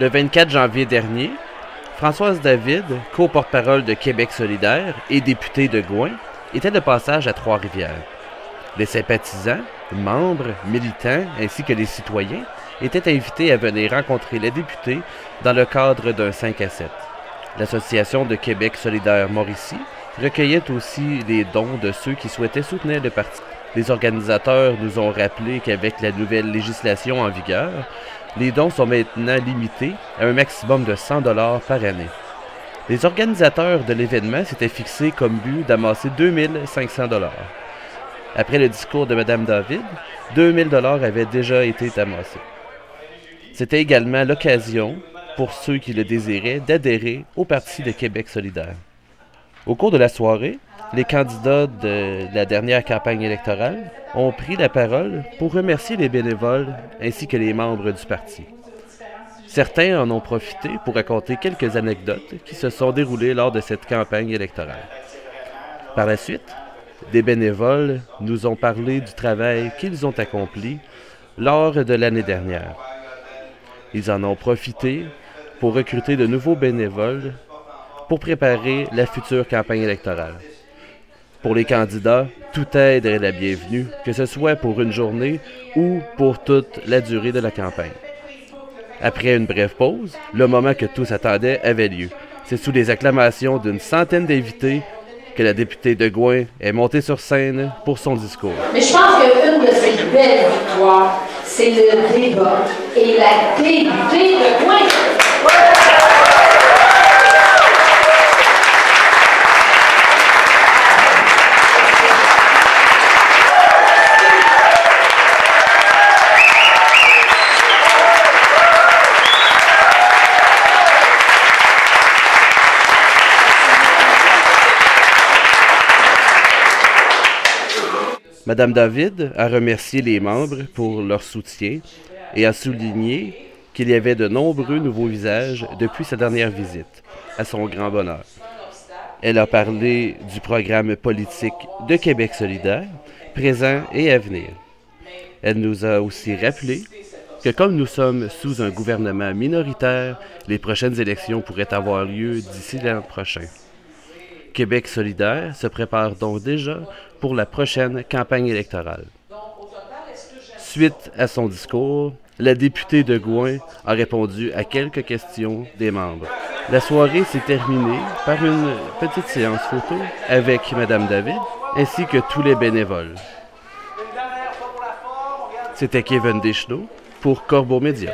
Le 24 janvier dernier, Françoise David, co-porte-parole de Québec solidaire et députée de Gouin, était de passage à Trois-Rivières. Les sympathisants, membres, militants ainsi que les citoyens étaient invités à venir rencontrer la députée dans le cadre d'un 5 à 7. L'Association de Québec solidaire Mauricie recueillait aussi les dons de ceux qui souhaitaient soutenir le parti. Les organisateurs nous ont rappelé qu'avec la nouvelle législation en vigueur, les dons sont maintenant limités à un maximum de 100 $ par année. Les organisateurs de l'événement s'étaient fixés comme but d'amasser 2500 $. Après le discours de Mme David, 2000 $ avaient déjà été amassés. C'était également l'occasion, pour ceux qui le désiraient, d'adhérer au Parti de Québec solidaire. Au cours de la soirée, les candidats de la dernière campagne électorale ont pris la parole pour remercier les bénévoles ainsi que les membres du parti. Certains en ont profité pour raconter quelques anecdotes qui se sont déroulées lors de cette campagne électorale. Par la suite, des bénévoles nous ont parlé du travail qu'ils ont accompli lors de l'année dernière. Ils en ont profité pour recruter de nouveaux bénévoles pour préparer la future campagne électorale. Pour les candidats, toute aide est la bienvenue, que ce soit pour une journée ou pour toute la durée de la campagne. Après une brève pause, le moment que tous attendaient avait lieu. C'est sous les acclamations d'une centaine d'invités que la députée de Gouin est montée sur scène pour son discours. Mais je pense qu'une de ces belles victoires, c'est le débat et la députée de Gouin. Mme David a remercié les membres pour leur soutien et a souligné qu'il y avait de nombreux nouveaux visages depuis sa dernière visite, à son grand bonheur. Elle a parlé du programme politique de Québec solidaire, présent et à venir. Elle nous a aussi rappelé que comme nous sommes sous un gouvernement minoritaire, les prochaines élections pourraient avoir lieu d'ici l'an prochain. Québec solidaire se prépare donc déjà pour la prochaine campagne électorale. Suite à son discours, la députée de Gouin a répondu à quelques questions des membres. La soirée s'est terminée par une petite séance photo avec Mme David ainsi que tous les bénévoles. C'était Kevin Deschenaux pour Corbeau Média.